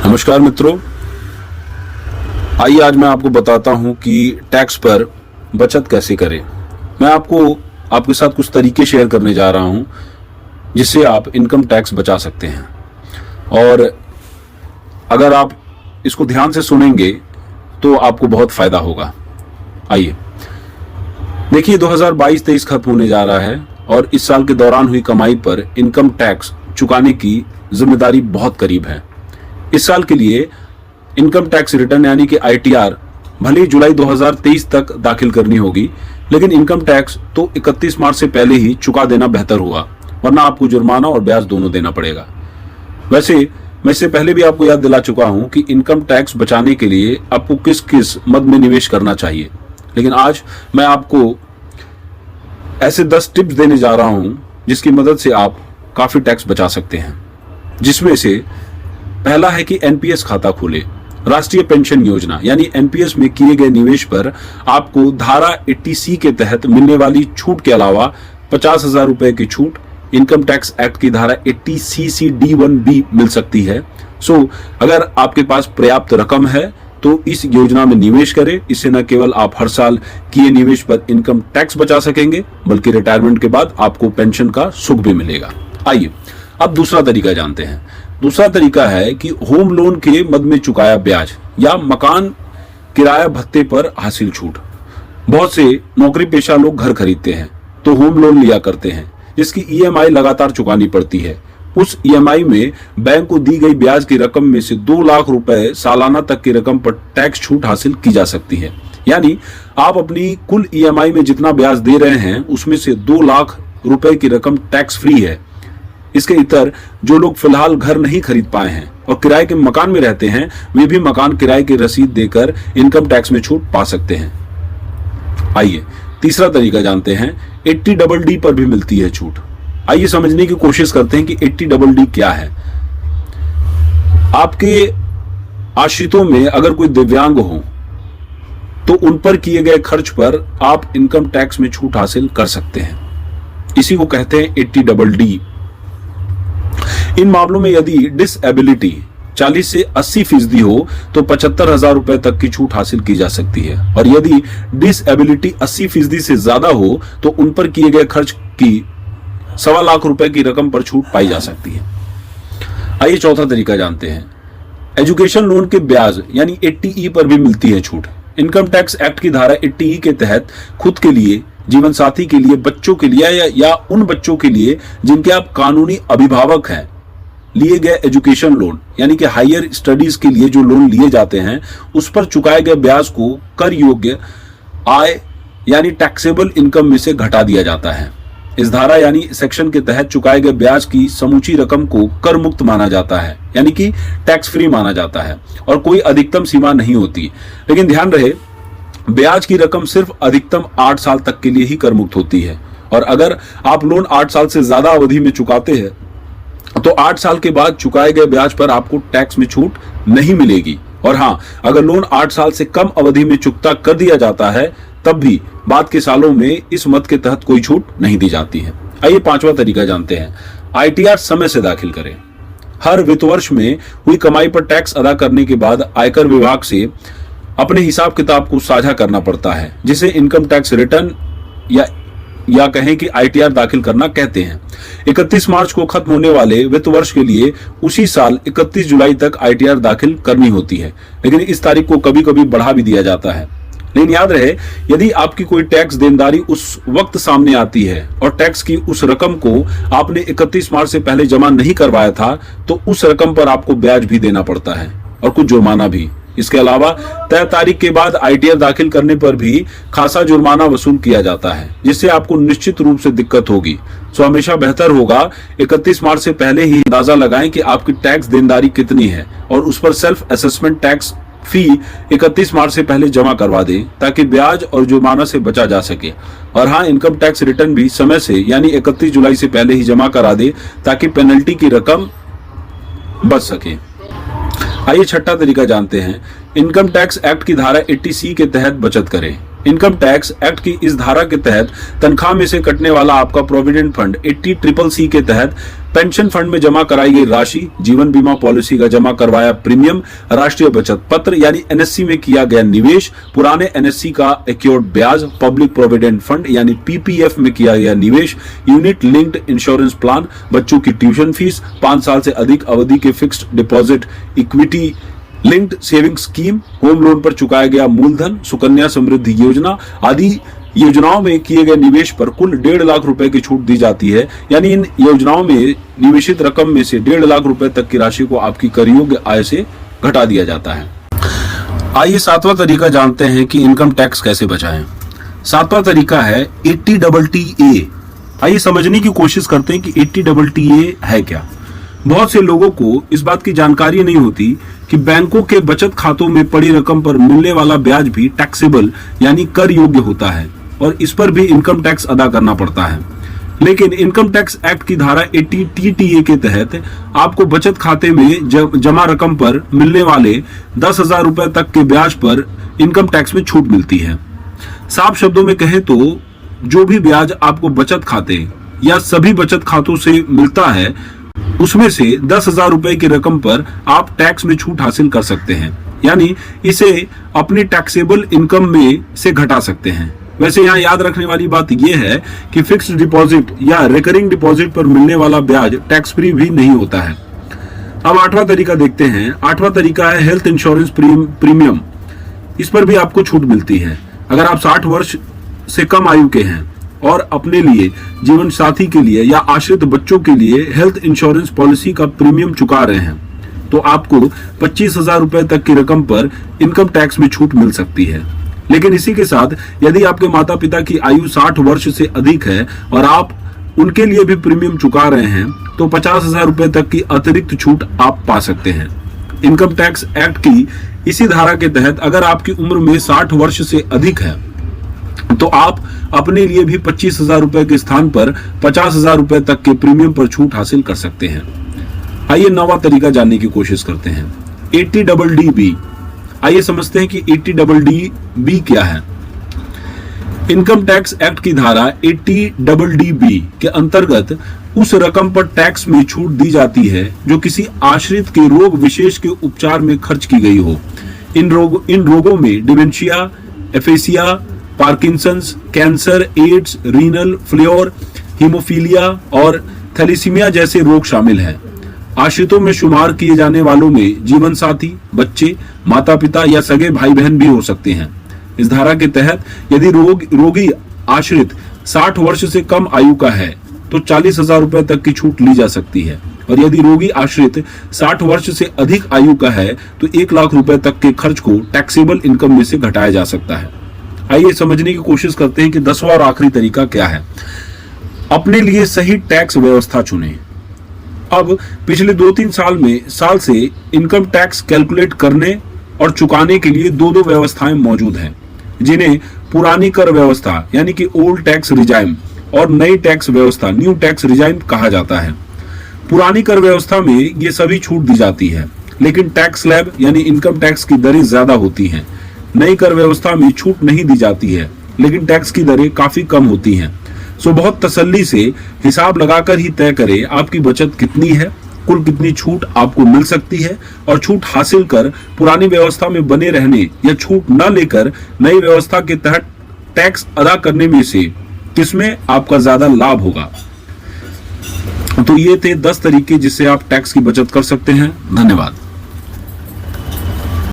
नमस्कार मित्रों, आइए आज मैं आपको बताता हूं कि टैक्स पर बचत कैसे करें। मैं आपके साथ कुछ तरीके शेयर करने जा रहा हूं जिससे आप इनकम टैक्स बचा सकते हैं। और अगर आप इसको ध्यान से सुनेंगे तो आपको बहुत फायदा होगा। आइए देखिए, 2022-23 खत्म होने जा रहा है और इस साल के दौरान हुई कमाई पर इनकम टैक्स चुकाने की जिम्मेदारी बहुत करीब है। इस साल के लिए इनकम टैक्स रिटर्न यानी कि ITR भले ही जुलाई 2023 तक दाखिल करनी होगी, लेकिन इनकम टैक्स तो 31 मार्च से पहले ही चुका देना बेहतर होगा, वरना आपको जुर्माना और ब्याज दोनों देना पड़ेगा। वैसे मैं इससे पहले भी आपको याद दिला चुका हूं कि इनकम टैक्स बचाने के लिए आपको किस किस मद में निवेश करना चाहिए, लेकिन आज मैं आपको ऐसे 10 टिप्स देने जा रहा हूं जिसकी मदद से आप काफी टैक्स बचा सकते हैं। जिसमें से पहला है कि NPS खाता खोले। राष्ट्रीय पेंशन योजना यानी NPS में किए गए निवेश पर आपको धारा 80C के तहत मिलने वाली छूट के अलावा 50,000 रुपए की छूट इनकम टैक्स एक्ट की धारा 80CC-D1B मिल सकती है। अगर आपके पास पर्याप्त रकम है तो इस योजना में निवेश करें। इससे न केवल आप हर साल किए निवेश पर इनकम टैक्स बचा सकेंगे, बल्कि रिटायरमेंट के बाद आपको पेंशन का सुख भी मिलेगा। आइए अब दूसरा तरीका जानते हैं। दूसरा तरीका है कि होम लोन के मद में चुकाया ब्याज या मकान किराया भत्ते पर हासिल छूट। बहुत से नौकरी पेशा लोग घर खरीदते हैं तो होम लोन लिया करते हैं, जिसकी EMI लगातार चुकानी पड़ती है। उस EMI में बैंक को दी गई ब्याज की रकम में से 2 लाख रुपए सालाना तक की रकम पर टैक्स छूट हासिल की जा सकती है। यानी आप अपनी कुल EMI में जितना ब्याज दे रहे हैं उसमें से 2 लाख रुपए की रकम टैक्स फ्री है। इसके इतर जो लोग फिलहाल घर नहीं खरीद पाए हैं और किराए के मकान में रहते हैं, वे भी मकान किराए की रसीद देकर इनकम टैक्स में छूट पा सकते हैं। आइए तीसरा तरीका जानते हैं। 80DD पर भी मिलती है छूट। आइए समझने की कोशिश करते हैं कि 80DD क्या है। आपके आश्रितों में अगर कोई दिव्यांग हो तो उन पर किए गए खर्च पर आप इनकम टैक्स में छूट हासिल कर सकते हैं। इसी को कहते हैं 80DD। इन मामलों में यदि डिसएबिलिटी 40 से 80% हो तो 75,000 रुपए तक की छूट हासिल की जा सकती है, और यदि डिसएबिलिटी 80% से ज्यादा हो तो उन पर किए गए खर्च की 1.25 लाख रुपए की रकम पर छूट पाई जा सकती है। आइए चौथा तरीका जानते हैं। एजुकेशन लोन के ब्याज यानी 80E पर भी मिलती है छूट। इनकम टैक्स एक्ट की धारा 80E के तहत खुद के लिए, जीवन साथी के लिए, बच्चों के लिए या उन बच्चों के लिए जिनके आप कानूनी अभिभावक हैं, लिए गए एजुकेशन लोन यानी कि हायर स्टडीज के लिए जो लोन लिए जाते हैं उस पर चुकाए गए ब्याज को कर योग्य आय यानी टैक्सेबल इनकम में से घटा दिया जाता है। इस धारा यानी सेक्शन के तहत चुकाए गए ब्याज की समूची रकम को कर मुक्त माना जाता है, यानी कि टैक्स फ्री माना जाता है, और कोई अधिकतम सीमा नहीं होती। लेकिन ध्यान रहे, ब्याज की रकम सिर्फ अधिकतम 8 साल तक के लिए ही कर मुक्त होती है, और अगर आप लोन 8 साल से ज्यादा अवधि में चुकाते हैं तो 8 साल के बाद चुकाए गए ब्याज पर आपको टैक्स में छूट नहीं मिलेगी। और हाँ, अगर लोन 8 साल से कम अवधि में चुकता कर दिया जाता है तब भी बाद के सालों में इस मद के तहत कोई छूट नहीं दी जाती है। आइए पांचवा तरीका जानते हैं। ITR समय से दाखिल करें। हर वित्त वर्ष में हुई कमाई पर टैक्स अदा करने के बाद आयकर विभाग से अपने हिसाब किताब को साझा करना पड़ता है, जिसे इनकम टैक्स रिटर्न या कहें कि ITR दाखिल करना कहते हैं। 31 मार्च को खत्म होने वाले वित्त वर्ष के लिए उसी साल 31 जुलाई तक ITR दाखिल करनी होती है, लेकिन इस तारीख को कभी कभी बढ़ा भी दिया जाता है। लेकिन याद रहे, यदि आपकी कोई टैक्स देनदारी उस वक्त सामने आती है और टैक्स की उस रकम को आपने 31 मार्च से पहले जमा नहीं करवाया था तो उस रकम पर आपको ब्याज भी देना पड़ता है और कुछ जुर्माना भी। इसके अलावा तय तारीख के बाद ITR दाखिल करने पर भी खासा जुर्माना वसूल किया जाता है, जिससे आपको निश्चित रूप से दिक्कत होगी। हमेशा बेहतर होगा 31 मार्च से पहले ही अंदाजा लगाएं कि आपकी टैक्स देनदारी कितनी है और उस पर सेल्फ असेसमेंट टैक्स फी 31 मार्च से पहले जमा करवा दें, ताकि ब्याज और जुर्माना से बचा जा सके। और हाँ, इनकम टैक्स रिटर्न भी समय से यानी 31 जुलाई से पहले ही जमा करा दे ताकि पेनल्टी की रकम बच सके। आइए छठा तरीका जानते हैं। इनकम टैक्स एक्ट की धारा 80C के तहत बचत करें। इनकम टैक्स एक्ट की इस धारा के तहत तनख्वाह में से कटने वाला आपका प्रोविडेंट फंड 80CCC के तहत पेंशन फंड में जमा कराई गई राशि, जीवन बीमा पॉलिसी का जमा करवाया प्रीमियम, राष्ट्रीय बचत पत्र यानी एनएससी में किया गया निवेश, पुराने एनएससी का एक्योर्ड ब्याज, पब्लिक प्रोविडेंट फंड यानी पीपीएफ में किया गया निवेश, यूनिट लिंक्ड इंश्योरेंस प्लान, बच्चों की ट्यूशन फीस, 5 साल से अधिक अवधि के fixed deposit equity linked saving scheme, home loan पर चुकाया गया मूलधन, सुकन्या समृद्धि योजना आदि योजनाओं में किए गए निवेश पर कुल 1.5 लाख रुपए की छूट दी जाती है। यानी इन योजनाओं में निवेशित रकम में से 1.5 लाख रुपए तक की राशि को आपकी कर योग्य आय से घटा दिया जाता है। आइए 7वां तरीका जानते हैं कि इनकम टैक्स कैसे बचाएं। 7वां तरीका है 80TTA। आइए समझने की कोशिश करते हैं कि 80TTA है क्या। बहुत से लोगों को इस बात की जानकारी नहीं होती कि बैंकों के बचत खातों में पड़ी रकम पर मिलने वाला ब्याज भी टैक्सेबल यानी कर योग्य होता है और इस पर भी इनकम टैक्स अदा करना पड़ता है। लेकिन इनकम टैक्स एक्ट की धारा 80TTA के तहत आपको बचत खाते में जमा रकम पर मिलने वाले 10,000 रुपए तक के ब्याज पर इनकम टैक्स में छूट मिलती है। साफ शब्दों में कहें तो जो भी ब्याज आपको बचत खाते या सभी बचत खातों से मिलता है उसमें से 10,000 रुपए की रकम पर आप टैक्स में छूट हासिल कर सकते हैं, यानी इसे अपनी टैक्सेबल इनकम में से घटा सकते हैं। वैसे यहाँ याद रखने वाली बात यह है कि फिक्स्ड डिपॉजिट या रिकरिंग डिपॉजिट पर मिलने वाला ब्याज टैक्स फ्री भी नहीं होता है। अब 8वां तरीका देखते हैं। 8वां तरीका है हेल्थ इंश्योरेंस प्रीमियम। इस पर भी आपको छूट मिलती है। अगर आप 60 वर्ष से कम आयु के हैं और अपने लिए, जीवन साथी के लिए या आश्रित बच्चों के लिए हेल्थ इंश्योरेंस पॉलिसी का प्रीमियम चुका रहे हैं तो आपको 25,000 रुपए तक की रकम पर इनकम टैक्स में छूट मिल सकती है। लेकिन इसी के साथ यदि आपके माता पिता की आयु 60 वर्ष से अधिक है और आप उनके लिए भी प्रीमियम चुका रहे हैं तो 50,000 रुपए तक की अतिरिक्त छूट आप पा सकते हैं। इनकम टैक्स एक्ट की इसी धारा के तहत अगर आपकी उम्र में 60 वर्ष से अधिक है तो आप अपने लिए भी 25,000 रुपए के स्थान पर 50,000 रुपए तक के प्रीमियम पर छूट हासिल कर सकते हैं। आइए 9वां तरीका जानने की कोशिश करते हैं 80DDB। आइए समझते हैं कि 80DDB क्या है। इनकम टैक्स एक्ट की धारा 80DDB के अंतर्गत उस रकम पर टैक्स में छूट दी जाती है जो किसी आश्रित के रोग विशेष के उपचार में खर्च की गई हो। इन रोगों में dementia, aphasia, Parkinson's, cancer, AIDS, renal failure, haemophilia और थैलेसीमिया जैसे रोग शामिल हैं। आश्रितों में शुमार किए जाने वालों में जीवन साथी, बच्चे, माता पिता या सगे भाई बहन भी हो सकते हैं। इस धारा के तहत यदि रोगी आश्रित 60 वर्ष से कम आयु का है तो 40,000 रुपए तक की छूट ली जा सकती है और यदि रोगी आश्रित 60 वर्ष से अधिक आयु का है तो 1 लाख रुपए तक के खर्च को टैक्सेबल इनकम में से घटाया जा सकता है। आइए समझने की कोशिश करते हैं कि 10वां और आखिरी तरीका क्या है। अपने लिए सही टैक्स व्यवस्था चुनें। अब पिछले 2-3 साल से इनकम टैक्स कैलकुलेट करने और चुकाने के लिए दो व्यवस्थाएं मौजूद हैं, जिन्हें पुरानी कर व्यवस्था यानी कि ओल्ड टैक्स रिजाइम और नई टैक्स व्यवस्था न्यू टैक्स रिजाइम कहा जाता है। पुरानी कर व्यवस्था में ये सभी छूट दी जाती है, लेकिन टैक्स स्लैब यानी इनकम टैक्स की दरें ज्यादा होती हैं। नई कर व्यवस्था में छूट नहीं दी जाती है, लेकिन टैक्स की दरें काफी कम होती हैं। सो बहुत तसल्ली से हिसाब लगाकर ही तय करें आपकी बचत कितनी है, कुल कितनी छूट आपको मिल सकती है और छूट हासिल कर पुरानी व्यवस्था में बने रहने या छूट न लेकर नई व्यवस्था के तहत टैक्स अदा करने में से किसमें आपका ज्यादा लाभ होगा। तो ये थे 10 तरीके जिससे आप टैक्स की बचत कर सकते हैं। धन्यवाद।